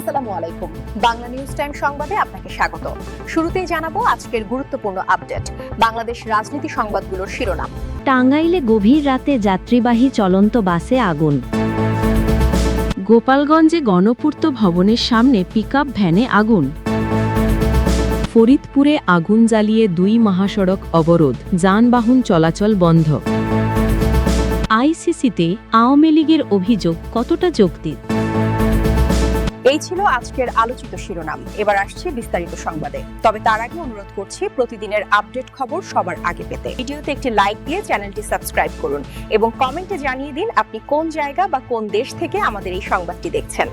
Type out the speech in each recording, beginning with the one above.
আসসালামু আলাইকুম। Bangla news time সংবাদে আপনাকে স্বাগত। শুরুতেই জানাবো আজকের গুরুত্বপূর্ণ আপডেট। বাংলাদেশ রাজনীতি সংবাদগুলোর শিরোনাম। টাঙ্গাইলে গভীর রাতে যাত্রীবাহী চলন্ত বাসে আগুন। গোপালগঞ্জে গণপূর্ত ভবনের সামনে পিকআপ ভ্যানে আগুন। ফরিদপুরে আগুন জ্বালিয়ে ২ মহাসড়ক অবরোধ, যানবাহন চলাচল বন্ধ। আইসিসিতে আওয়ামী লীগের অভিযোগ কতটা যৌক্তিক? এই ছিল আজকের আলোচিত শিরোনাম। এবার আসছে বিস্তারিত সংবাদে। তবে তার আগে অনুরোধ করছি প্রতিদিনের আপডেট খবর সবার আগে পেতে ভিডিওতে একটি লাইক দিয়ে চ্যানেলটি সাবস্ক্রাইব করুন এবং কমেন্টে জানিয়ে দিন আপনি কোন জায়গা বা কোন দেশ থেকে আমাদের এই সংবাদটি দেখছেন।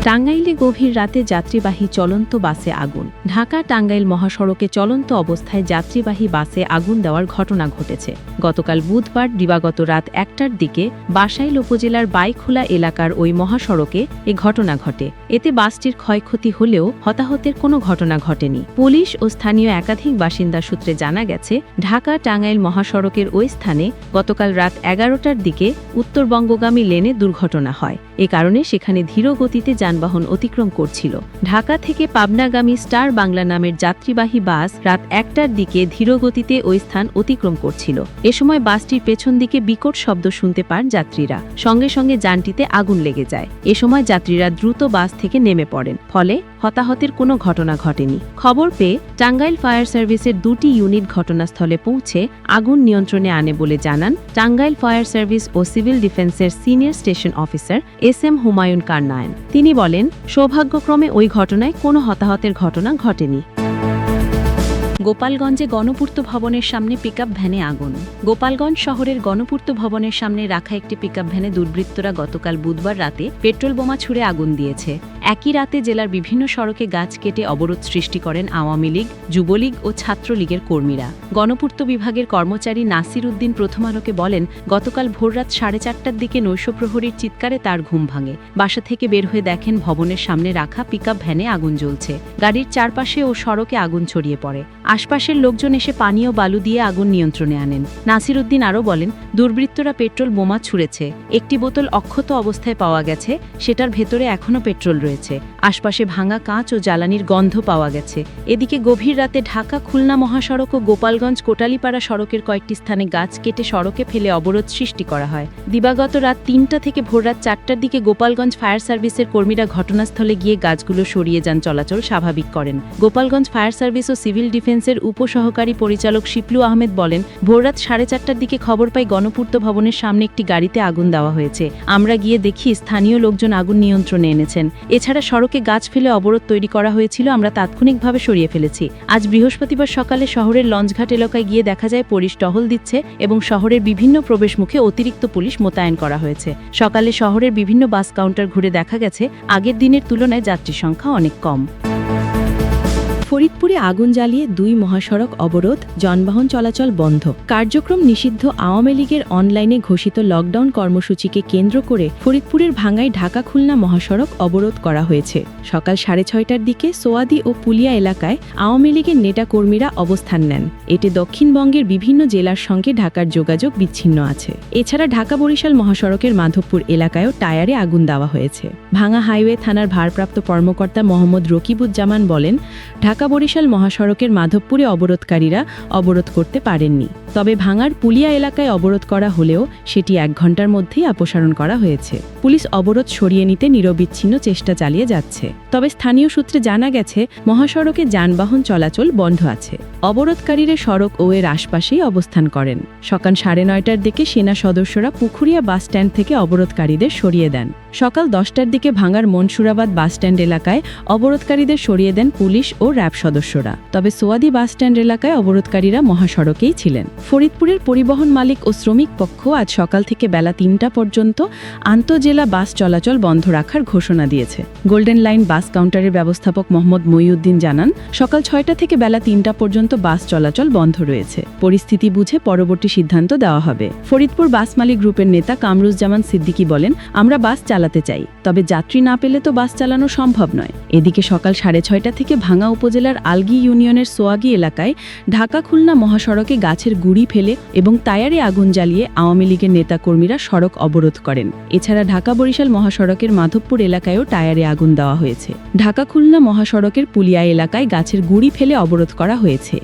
টাঙ্গাইলে গভীর রাতে যাত্রীবাহী চলন্ত বাসে আগুন। ঢাকা টাঙ্গাইল মহাসড়কে চলন্ত অবস্থায় যাত্রীবাহী বাসে আগুন দেওয়ার ঘটনা ঘটেছে। গতকাল বুধবার দিবাগত রাত ১টার দিকে বাসাইল উপজেলার বাইখোলা এলাকার ওই মহাসড়কে এ ঘটনা ঘটে। এতে বাসটির ক্ষয়ক্ষতি হলেও হতাহতের কোনো ঘটনা ঘটেনি। পুলিশ ও স্থানীয় একাধিক বাসিন্দা সূত্রে জানা গেছে, ঢাকা টাঙ্গাইল মহাসড়কের ওই স্থানে গতকাল রাত ১১টার দিকে উত্তরবঙ্গগামী লেনে দুর্ঘটনা হয়। এ কারণে সেখানে ধীর গতিতে যানবাহন অতিক্রম করছিল। ঢাকা থেকে পাবনাগামী স্টার বাংলা নামের যাত্রীবাহী বাস রাত ১টার দিকে ধীর গতিতে ওই স্থান অতিক্রম করছিল। এ সময় বাসটির পেছন দিকে বিকট শব্দ শুনতে পান যাত্রীরা। সঙ্গে সঙ্গে যানটিতে আগুন লেগে যায়। এ সময় যাত্রীরা দ্রুত বাস থেকে নেমে পড়েন। ফলে হতাহতের কোনো ঘটনা ঘটেনি। খবর পেয়ে টাঙ্গাইল ফায়ার সার্ভিসের ২টি ইউনিট ঘটনাস্থলে পৌঁছে আগুন নিয়ন্ত্রণে আনে বলে জানান টাঙ্গাইল ফায়ার সার্ভিস ও সিভিল ডিফেন্সের senior station officer S. M কারনায়েন। তিনি বলেন, সৌভাগ্যক্রমে ওই ঘটনায় কোনো হতাহতের ঘটনা ঘটেনি। গোপালগঞ্জে গণপূর্ত ভবনের সামনে পিকআপ ভ্যানে আগুন। গোপালগঞ্জ শহরের গণপূর্ত ভবনের সামনে রাখা একটি পিকআপ ভ্যানে দুর্বৃত্তরা গতকাল বুধবার রাতে পেট্রোল বোমা ছুড়ে আগুন দিয়েছে। একই রাতে জেলার বিভিন্ন সড়কে গাছ কেটে অবরোধ সৃষ্টি করেন আওয়ামী লীগ, যুবলীগ ও ছাত্রলীগের কর্মীরা। গণপূর্ত বিভাগের কর্মচারী নাসির উদ্দিন প্রথম আলোকে বলেন, গতকাল ভোররাত ৪:৩০টার দিকে নৈশপ্রহরীর চিৎকারে তার ঘুম ভাঙে। বাসা থেকে বের হয়ে দেখেন ভবনের সামনে রাখা পিকআপ ভ্যানে আগুন জ্বলছে। গাড়ির চারপাশে ও সড়কে আগুন ছড়িয়ে পড়ে। আশপাশের লোকজন এসে পানি ও বালু দিয়ে আগুন নিয়ন্ত্রণে আনেন। নাসির উদ্দিন আরও বলেন, দুর্বৃত্তরা পেট্রোল বোমা ছুড়েছে। একটি বোতল অক্ষত অবস্থায় পাওয়া গেছে, সেটার ভেতরে এখনও পেট্রোল রয়েছে। আশপাশে ভাঙা কাঁচ ও জ্বালানির গন্ধ পাওয়া গেছে। এদিকে গভীর রাতে ঢাকা খুলনা মহাসড়ক ও গোপালগঞ্জ কোটালীপাড়া সড়কের কয়েকটি স্থানে গাছ কেটে সড়কে ফেলে অবরোধ সৃষ্টি করা হয়। দিবাগত রাত ৩টা থেকে ভোররাত ৪টার দিকে গোপালগঞ্জ ফায়ার সার্ভিসের কর্মীরা ঘটনাস্থলে গিয়ে গাছগুলো সরিয়ে যান চলাচল স্বাভাবিক করেন। গোপালগঞ্জ ফায়ার সার্ভিস ও সিভিল ডিফেন্সের উপসহকারী পরিচালক শিপলু আহমেদ বলেন, ভোররাত ৪:৩০টার দিকে খবর পাই গণপূর্ত ভবনের সামনে একটি গাড়িতে আগুন দেওয়া হয়েছে। আমরা গিয়ে দেখি স্থানীয় লোকজন আগুন নিয়ন্ত্রণে এনেছেন। এছাড়া সড়কে গাছ ফেলে অবরোধ তৈরি করা হয়েছিল, আমরা তাৎক্ষণিকভাবে সরিয়ে ফেলেছি। আজ বৃহস্পতিবার সকালে শহরের লঞ্চঘাট এলাকায় গিয়ে দেখা যায় পুলিশ টহল দিচ্ছে এবং শহরের বিভিন্ন প্রবেশমুখে অতিরিক্ত পুলিশ মোতায়েন করা হয়েছে। সকালে শহরের বিভিন্ন বাস কাউন্টার ঘুরে দেখা গেছে আগের দিনের তুলনায় যাত্রীর সংখ্যা অনেক কম। ফরিদপুরে আগুন জ্বালিয়ে ২ মহাসড়ক অবরোধ, যানবাহন চলাচল বন্ধ। কার্যক্রম নিষিদ্ধ আওয়ামী লীগের অনলাইনে ঘোষিত লকডাউন কর্মসূচিকে কেন্দ্র করে ফরিদপুরের ভাঙ্গায় ঢাকা খুলনা মহাসড়ক অবরোধ করা হয়েছে। সকাল ৬:৩০টার দিকে সোয়াদি ও পুলিয়া এলাকায় আওয়ামী লীগের নেতাকর্মীরা অবস্থান নেন। এতে দক্ষিণবঙ্গের বিভিন্ন জেলার সঙ্গে ঢাকার যোগাযোগ বিচ্ছিন্ন আছে। এছাড়া ঢাকা বরিশাল মহাসড়কের মাধবপুর এলাকায়ও টায়ারে আগুন দেওয়া হয়েছে। ভাঙ্গা হাইওয়ে থানার ভারপ্রাপ্ত কর্মকর্তা মোহাম্মদ রকিবুজ্জামান বলেন, ঢাকা বরিশাল মহাসড়কের মাধবপুরে অবরোধকারীরা অবরোধ করতে পারেননি। তবে ভাঙার পুলিয়া এলাকায় অবরোধ করা হলেও সেটি ১ ঘণ্টার মধ্যেই অপসারণ করা হয়েছে। পুলিশ অবরোধ সরিয়ে নিতে নিরবিচ্ছিন্ন চেষ্টা চালিয়ে যাচ্ছে। তবে স্থানীয় সূত্রে জানা গেছে, মহাসড়কে যানবাহন চলাচল বন্ধ আছে। অবরোধকারীরা সড়ক ও এর আশপাশেই অবস্থান করেন। সকাল ৯:৩০টার দিকে সেনা সদস্যরা পুখুরিয়া বাস স্ট্যান্ড থেকে অবরোধকারীদের সরিয়ে দেন। সকাল ১০টার দিকে ভাঙার মনসুরাবাদ বাস স্ট্যান্ড এলাকায় অবরোধকারীদের সরিয়ে দেন পুলিশ ও র্যাব সদস্যরা। তবে সোয়াদি বাস স্ট্যান্ড এলাকায় অবরোধকারীরা মহাসড়কেই ছিলেন। ফরিদপুরের পরিবহন মালিক ও শ্রমিক পক্ষ আজ সকাল থেকে বেলা ৩টা পর্যন্ত আন্তঃজেলা বাস চলাচল বন্ধ রাখার ঘোষণা দিয়েছে। গোল্ডেন লাইন বাস কাউন্টারের ব্যবস্থাপক মোহাম্মদ মইউদ্দিন জানান, সকাল ৬টা থেকে বেলা ৩টা পর্যন্ত বাস চলাচল বন্ধ রয়েছে। পরিস্থিতি বুঝে পরবর্তী সিদ্ধান্ত দেওয়া হবে। ফরিদপুর বাস মালিক গ্রুপের নেতা কামরুজ্জামান সিদ্দিকী বলেন, আমরা বাস চালাতে চাই, তবে যাত্রী না পেলে তো বাস চালানো সম্ভব নয়। এদিকে সকাল 6:30 থেকে ভাঙা উপজেলার আলগি ইউনিয়নের সোয়াগি এলাকায় ঢাকা খুলনা মহাসড়কে গাছের গুঁড়ি ফেলে এবং টায়ারে আগুন জ্বালিয়ে আওয়ামী লীগের নেতাকর্মীরা সড়ক অবরোধ করেন। এছাড়া ঢাকা বরিশাল মহাসড়কের মাধবপুর এলাকায়ও টায়ারে আগুন দেওয়া হয়েছে। ঢাকা খুলনা মহাসড়কের পুলিয়া এলাকায় গাছের গুঁড়ি ফেলে অবরোধ করা হয়েছে।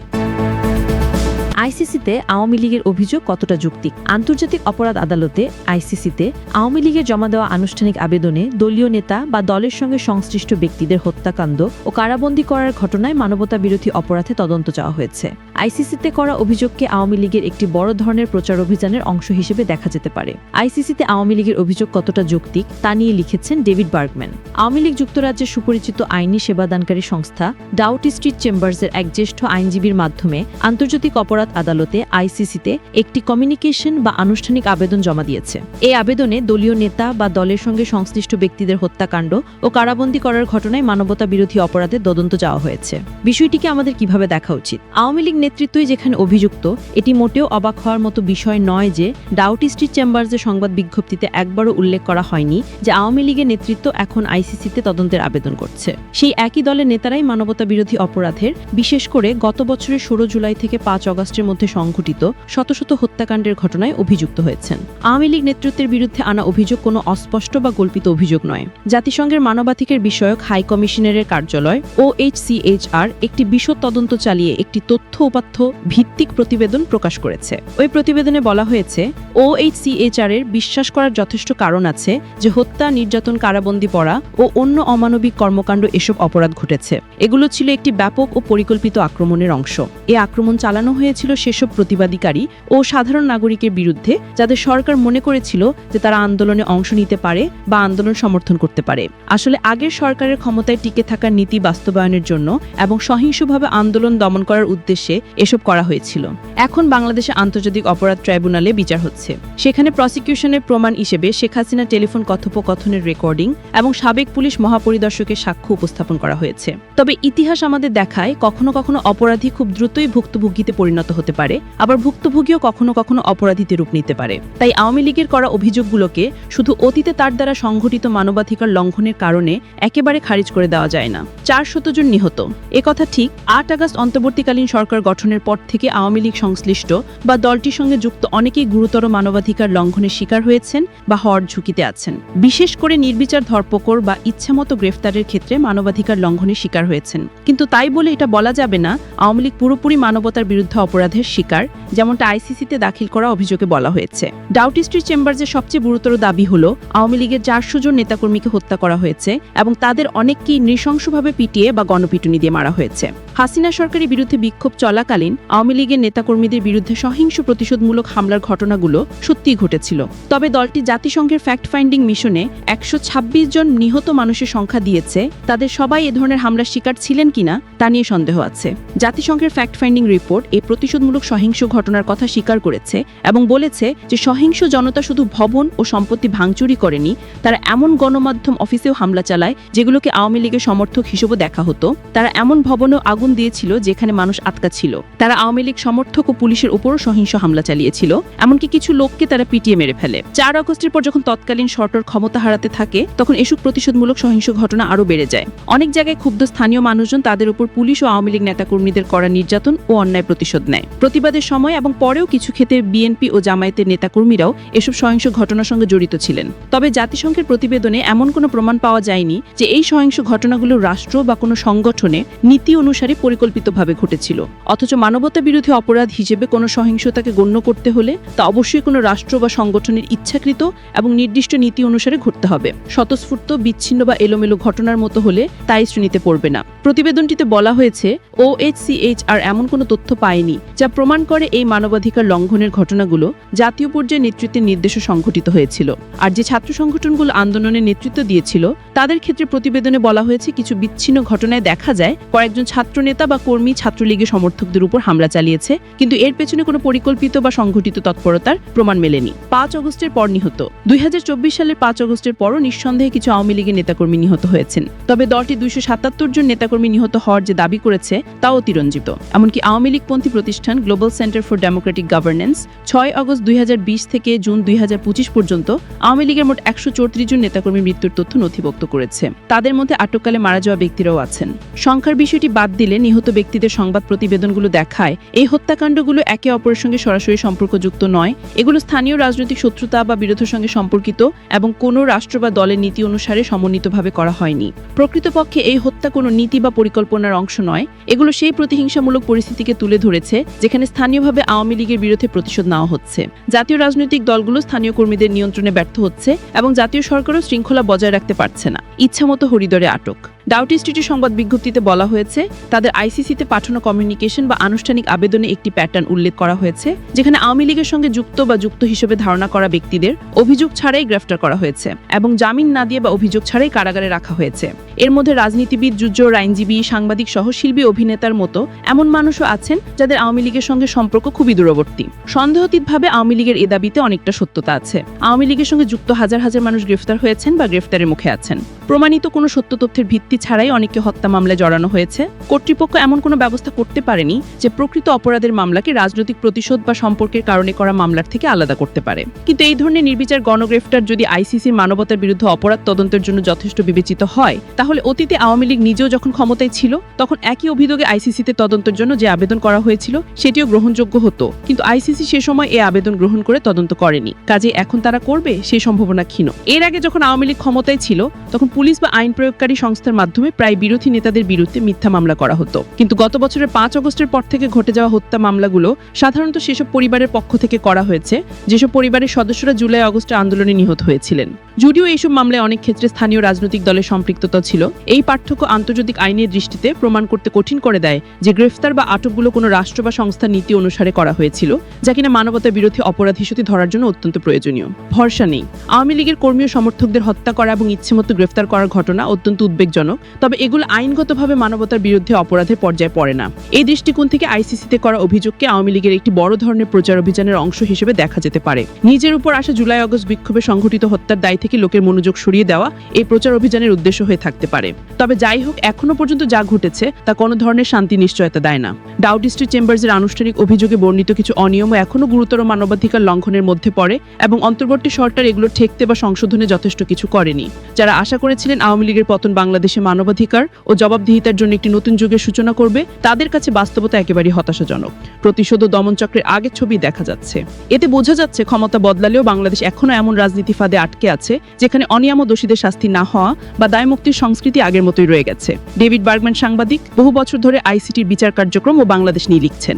আইসিসিতে আওয়ামী লীগের অভিযোগ কতটা যৌক্তিক? আন্তর্জাতিক অপরাধ আদালতে আইসিসিতে আওয়ামী লীগের জমা দেওয়া আনুষ্ঠানিক আবেদনে দলীয় নেতা বা দলের সঙ্গে সংশ্লিষ্ট ব্যক্তিদের হত্যাকাণ্ড ও কারাবন্দী করার ঘটনায় মানবতা বিরোধী অপরাধে তদন্ত চাওয়া হয়েছে। আইসিসিতে করা অভিযোগকে আওয়ামী লীগের একটি বড় ধরনের প্রচার অভিযানের অংশ হিসেবে দেখা যেতে পারে। আইসিসিতে আওয়ামী লীগের অভিযোগ কতটা যৌক্তিক তা নিয়ে লিখেছেন ডেভিড বার্গম্যান। আওয়ামী লীগ যুক্তরাজ্যের সুপরিচিত আইনি সেবাদানকারী সংস্থা ডাউটি স্ট্রিট চেম্বার্সের এক জ্যেষ্ঠ আইনজীবীর মাধ্যমে আন্তর্জাতিক অপরাধ আদালতে আইসিসিতে একটি কমিউনিকেশন বা আনুষ্ঠানিক আবেদন জমা দিয়েছে। এই আবেদনে দলীয় নেতা বা দলের সঙ্গে সংশ্লিষ্ট ব্যক্তিদের হত্যাকাণ্ড ও কারাবন্দী করার ঘটনায় মানবতা বিরোধী অপরাধের তদন্ত চাওয়া হয়েছে। বিষয়টিকে আমাদের কিভাবে দেখা উচিত? আওয়ামী লীগ নেতৃত্বই যেখানে অভিযুক্ত, এটি মোটেও অবাক হওয়ার মতো বিষয় নয় যে ডাউটি স্ট্রিট চেম্বার্সের সংবাদ বিজ্ঞপ্তিতে একবারও উল্লেখ করা হয়নি যে আওয়ামী লীগের নেতৃত্ব এখন আইসিসিতে তদন্তের আবেদন করছে। সেই একই দলের নেতারাই মানবতা বিরোধী অপরাধের, বিশেষ করে গত বছরের 16 জুলাই থেকে 5 অগস্টের মধ্যে সংঘটিত শত শত হত্যাকাণ্ডের ঘটনায় অভিযুক্ত হয়েছেন। আওয়ামী লীগ নেতৃত্বের বিরুদ্ধে আনা অভিযোগ কোনো অস্পষ্ট বা কল্পিত অভিযোগ নয়। জাতিসংঘের মানবাধিকার বিষয়ক হাই কমিশনারের কার্যালয় OHCHR একটি বিশদ তদন্ত চালিয়ে একটি তথ্য উপাত্ত ভিত্তিক প্রতিবেদন প্রকাশ করেছে। ওই প্রতিবেদনে বলা হয়েছে, OHCHR এর বিশ্বাস করার যথেষ্ট কারণ আছে যে হত্যা, নির্যাতন, কারাবন্দী পড়া ও অন্য অমানবিক কর্মকাণ্ড এসব অপরাধ ঘটেছে। এগুলো ছিল একটি ব্যাপক ও পরিকল্পিত আক্রমণের অংশ। এই আক্রমণ চালানো হয়েছিল সেসব প্রতিবাদীকারী ও সাধারণ নাগরিকের বিরুদ্ধে যাদের সরকার মনে করেছিল যে তারা আন্দোলনে অংশ নিতে পারে বা আন্দোলন সমর্থন করতে পারে। আসলে আগের সরকারের ক্ষমতায় টিকে থাকার নীতি বাস্তবায়নের জন্য এবং সহিংসভাবে আন্দোলন দমন করার উদ্দেশ্যে এসব করা হয়েছিল। এখন বাংলাদেশে আন্তর্জাতিক অপরাধ ট্রাইব্যুনালে বিচার হচ্ছে। সেখানে প্রসিকিউশনের প্রমাণ হিসেবে শেখ হাসিনা টেলিফোন কথোপকথনের রেকর্ডিং এবং সাবেক পুলিশ মহাপরিদর্শকের সাক্ষ্য উপস্থাপন করা হয়েছে। তবে ইতিহাস আমাদের দেখায় কখনো কখনো অপরাধী খুব দ্রুতই ভুক্তভোগীতে পরিণত হতে পারে, আবার ভুক্তভোগীও কখনো কখনো অপরাধীতে রূপ নিতে পারে। তাই আওয়ামী লীগের করা অভিযোগগুলোকে শুধু অতীতে তার দ্বারা সংঘটিত মানবাধিকার লঙ্ঘনের কারণে একেবারে খারিজ করে দেওয়া যায় না। 400 জন নিহত, একথা ঠিক। 8 আগস্ট অন্তর্বর্তীকালীন সরকার গঠনের পর থেকে আওয়ামী লীগ সংশ্লিষ্ট বা দলটির সঙ্গে যুক্ত অনেকেই গুরুতর মানবাধিকার লঙ্ঘনের শিকার হয়েছেন বা হওয়ার ঝুঁকিতে আছেন। বিশেষ করে নির্বিচার ধরপকড় বা ইচ্ছামতো গ্রেফতারের ক্ষেত্রে মানবাধিকার লঙ্ঘনের শিকার হয়েছেন। কিন্তু তাই বলে এটা বলা যাবে না আওয়ামী লীগ পুরোপুরি মানবতার বিরুদ্ধে অপরাধের শিকার, যেমনটা আইসিসিতে দাখিল করা অভিযোগে বলা হয়েছে। ডাউটি স্ট্রিট চেম্বার্সের সবচেয়ে গুরুতর দাবি হলো আওয়ামী লীগের 400 জন নেতাকর্মীকে হত্যা করা হয়েছে এবং তাদের অনেককেই নৃশংসভাবে পিটিয়ে বা গণপিটুনি দিয়ে মারা হয়েছে। হাসিনা সরকারের বিরুদ্ধে বিক্ষোভ চলাকালীন আওয়ামী লীগের নেতাকর্মীদের বিরুদ্ধে সহিংস প্রতিশোধমূলক হামলার ঘটনাগুলো সত্যিই ঘটেছিল। তবে দলটি জাতিসংঘের ফ্যাক্ট ফাইন্ডিং মিশনে 126 জন নিহত মানুষের সংখ্যা দিয়েছে। তাদের সবাই এ ধরনের হামলার শিকার ছিলেন কিনা তা নিয়ে সন্দেহ আছে। জাতিসংঘের ফ্যাক্ট ফাইন্ডিং রিপোর্ট এই প্রতিশোধমূলক সহিংস ঘটনার কথা স্বীকার করেছে এবং বলেছে যে সহিংস জনতা শুধু ভবন ও সম্পত্তি ভাঙচুরি করেনি, তারা এমন গণমাধ্যম অফিসেও হামলা চালায় যেগুলোকে আওয়ামী লীগের সমর্থক হিসেবে দেখা হতো। তারা এমন ভবনেও আগুন দিয়েছিল যেখানে মানুষ আটকা ছিল। তারা আওয়ামী লীগ সমর্থক ও পুলিশের উপরও সহিংস হামলা চালিয়েছিল। এমনকি কিছু লোককে তারা পিটিয়ে মেরে ফেলে। 4 আগস্টের পর যখন তৎকালীন সরকার ক্ষমতা হারাতে থাকে তখন এসব প্রতিশোধমূলক সহিংস ঘটনা আরও বেড়ে যায়। অনেক জায়গায় ক্ষুব্ধ স্থানীয় মানুষজন তাদের উপর পুলিশ ও আওয়ামী লীগ নেতাকর্মীদের করা নির্যাতন ও অন্যায় প্রতিশোধ নেয়। প্রতিবাদের সময় এবং পরেও কিছু ক্ষেত্রে বিএনপি ও জামায়াতের নেতাকর্মীরাও এসব সহিংস ঘটনার সঙ্গে জড়িত ছিলেন। তবে জাতিসংঘের প্রতিবেদনে এমন কোনো প্রমাণ পাওয়া যায়নি যে এই সহিংস ঘটনাগুলো রাষ্ট্র বা কোনো সংগঠনে নীতি অনুসারে পরিকল্পিতভাবে ঘটেছিল। অথচ মানবতা বিরোধী অপরাধ হিসেবে কোনো সহিংসতাকে গণ্য করতে হলে তা অবশ্যই কোনো রাষ্ট্র বা সংগঠনের ইচ্ছাকৃত এবং নির্দিষ্ট নীতি অনুসারে ঘটতে হবে। স্বতঃস্ফূর্ত, বিচ্ছিন্ন বা এলোমেলো ঘটনার মতো হলে তাই শ্রেণীতে পড়বে না। প্রতিবেদনটিতে বলা হয়েছে OHCHR এমন কোনো তথ্য পায়নি যা প্রমাণ করে এই মানবাধিকার লঙ্ঘনের ঘটনাগুলো জাতীয় পর্যায়ে নেতৃত্বের নির্দেশে সংঘটিত হয়েছিল। আর যে ছাত্র সংগঠনগুলো আন্দোলনের নেতৃত্ব দিয়েছিল তাদের ক্ষেত্রে প্রতিবেদনে বলা হয়েছে কিছু বিচ্ছিন্ন ঘটনায় দেখা যায় কয়েকজন ছাত্রনেতা বা কর্মী ছাত্রলীগের সমর্থকদের উপর হামলা চালিয়েছে, কিন্তু এর পেছনে কোনো পরিকল্পিত বা সংঘটিত তৎপরতার প্রমাণ মেলেনি। 5 অগস্টের পর নিহত। 2024 সালের 5 অগস্টের পরও নিঃসন্দেহে কিছু আওয়ামী লীগের নেতাকর্মী নিহত হয়েছেন। তবে দলটি 277 জন নেতাকর্মী নিহত হওয়ার যে দাবি করেছে তাও অতিরঞ্জিত। এমনকি আওয়ামী লীগপন্থী প্রতিষ্ঠান প্রতিষ্ঠান global centre for Democratic governance 6 August 2020 থেকে জুন 2025 পর্যন্ত আওয়ামী লীগের মোট 134 জন নেতাকর্মীর মৃত্যুর তথ্য নথিভুক্ত করেছে। তাদের মধ্যে আটককালে মারা যাওয়া ব্যক্তিরাও আছেন। সংখ্যার বিষয়টি বাদ দিলে নিহত ব্যক্তিদের সংবাদ প্রতিবেদনগুলো দেখায় এই হত্যাকাণ্ডগুলো একে অপরের সঙ্গে সরাসরি সম্পর্কযুক্ত নয়, এগুলো স্থানীয় রাজনৈতিক শত্রুতা বা বিরোধের সঙ্গে সম্পর্কিত এবং কোনো রাষ্ট্র বা দলের নীতি অনুসারে সমন্বিতভাবে করা হয়নি। প্রকৃতপক্ষে এই হত্যা কোনো নীতি বা পরিকল্পনার অংশ নয়, এগুলো সেই প্রতিহিংসামূলক পরিস্থিতিকে তুলে ধরেছে যেখানে স্থানীয়ভাবে আওয়ামী লীগের বিরুদ্ধে প্রতিশোধ নেওয়া হচ্ছে। জাতীয় রাজনৈতিক দলগুলো স্থানীয় কর্মীদের নিয়ন্ত্রণে ব্যর্থ হচ্ছে এবং জাতীয় সরকারও শৃঙ্খলা বজায় রাখতে পারছে না। ইচ্ছামতো হরিদরে আটক। ডাউটি স্ট্রিটের সংবাদ বিজ্ঞপ্তিতে বলা হয়েছে, তাদের আইসিসিতে পাঠানো কমিউনিকেশন বা আনুষ্ঠানিক আবেদনে একটি প্যাটার্ন উল্লেখ করা হয়েছে, যেখানে আওয়ামী লীগের সঙ্গে যুক্ত বা যুক্ত হিসেবে ধারণা করা ব্যক্তিদের অভিযোগ ছাড়াই গ্রেফতার করা হয়েছে এবং জামিন না দিয়ে বা অভিযোগ ছাড়াই কারাগারে রাখা হয়েছে। এর মধ্যে রাজনীতিবিদ, যুদ্ধ, আইনজীবী, সাংবাদিক সহ শিল্পী, অভিনেতার মতো এমন মানুষও আছেন যাদের আওয়ামী লীগের সঙ্গে সম্পর্ক খুবই দূরবর্তী। সন্দেহাতীতভাবে আওয়ামী লীগের এ দাবিতে অনেকটা সত্যতা আছে। আওয়ামী লীগের সঙ্গে যুক্ত হাজার হাজার মানুষ গ্রেফতার হয়েছেন বা গ্রেফতারের মুখে আছেন। প্রমাণিত কোনো সত্য তথ্যের ভিত্তি ছাড়াই অনেককে হত্যা মামলায় জড়ানো হয়েছে। কর্তৃপক্ষ এমন কোনো ব্যবস্থা করতে পারেনি যে প্রকৃত অপরাধের মামলাকে রাজনৈতিক প্রতিশোধ বা সম্পর্কের কারণে করা মামলার থেকে আলাদা করতে পারে। কিন্তু এই ধরনের নির্বিচার গণগ্রেফতার যদি আইসিসির মানবতার বিরুদ্ধে অপরাধ তদন্তের জন্য যথেষ্ট বিবেচিত হয়, তাহলে অতীতে আওয়ামী লীগ নিজেও যখন ক্ষমতায় ছিল তখন একই অভিযোগে আইসিসিতে তদন্তের জন্য যে আবেদন করা হয়েছিল সেটিও গ্রহণযোগ্য হতো, কিন্তু আইসিসি সে সময় এই আবেদন গ্রহণ করে তদন্ত করেনি। কাজে এখন তারা করবে সেই সম্ভাবনা ক্ষীণ। এর আগে যখন আওয়ামী লীগ ক্ষমতায় ছিল তখন পুলিশ বা আইন প্রয়োগকারী সংস্থার মাধ্যমে প্রায় বিরোধী নেতাদের বিরুদ্ধে মিথ্যা মামলা করা হতো, কিন্তু গত বছরের 5 আগস্টের পর থেকে ঘটে যাওয়া হত্যা মামলাগুলো সাধারণত সেসব পরিবারের পক্ষ থেকে করা হয়েছে যেসব পরিবারের সদস্যরা জুলাই আগস্টের আন্দোলনে নিহত হয়েছিলেন। যদিও এইসব মামলায় অনেক ক্ষেত্রে স্থানীয় রাজনৈতিক দলের সম্পৃক্ততা ছিল, এই পার্থক্য আন্তর্জাতিক আইনের দৃষ্টিতে প্রমাণ করতে কঠিন করে দেয় যে গ্রেফতার বা আটকগুলো কোনো রাষ্ট্র বা সংস্থার নীতি অনুসারে করা হয়েছিল, যা কিনা মানবতার বিরোধী অপরাধ হিসেবে ধরার জন্য অত্যন্ত প্রয়োজনীয়। ভরসা নেই। আওয়ামী লীগের কর্মী ও সমর্থকদের হত্যা করা এবং ইচ্ছেমতো গ্রেফতার করার ঘটনা অত্যন্ত উদ্বেগজনক, তবে এগুলো আইনগতভাবে মানবতার বিরুদ্ধে অপরাধের পর্যায়ে পড়ে না। এই দৃষ্টিকোণ থেকে আইসিসিতে করা অভিযোগকে আওয়ামী লীগের একটি বড় ধরনের প্রচার অভিযানের অংশ হিসেবে দেখা যেতে পারে। নিজের উপর আসা জুলাই আগস্ট বিক্ষোভে সংঘটিত হত্যার দায় থেকে লোকের মনোযোগ সরিয়ে দেওয়া এই প্রচার অভিযানের উদ্দেশ্য হয়ে থাকতে পারে। তবে যাই হোক, এখনো পর্যন্ত যা ঘটেছে তা কোনো ধরনের শান্তি নিশ্চয়তা দেয় না। ডাউটি স্ট্রিট চেম্বার্সের আনুষ্ঠানিক অভিযোগে বর্ণিত কিছু অনিয়ম এখনো গুরুতর মানবাধিকার লঙ্ঘনের মধ্যে পড়ে এবং অন্তর্বর্তী সরকার এগুলো ঠেকতে বা সংশোধনে যথেষ্ট কিছু করেনি। যারা আশা করেছিলেন আওয়ামী লীগের পতন বাংলাদেশে মানবাধিকার ও জবাবদিহিতার জন্য একটি নতুন যুগের সূচনা করবে, তাদের কাছে বাস্তবতা একেবারেই হতাশাজনক। প্রতিশোধ ও দমন চক্রের আগের ছবি দেখা যাচ্ছে। এতে বোঝা যাচ্ছে ক্ষমতা বদলালেও বাংলাদেশ এখনো এমন রাজনীতি ফাঁদে আটকে আছে যেখানে অনিয়ম ও দোষীদের শাস্তি না হওয়া বা দায় মুক্তির সংস্কৃতি আগের মতোই রয়ে গেছে। ডেভিড বার্গম্যান, সাংবাদিক, বহু বছর ধরে আইসিটির বিচার কার্যক্রম ও বাংলাদেশ নিয়ে লিখছেন।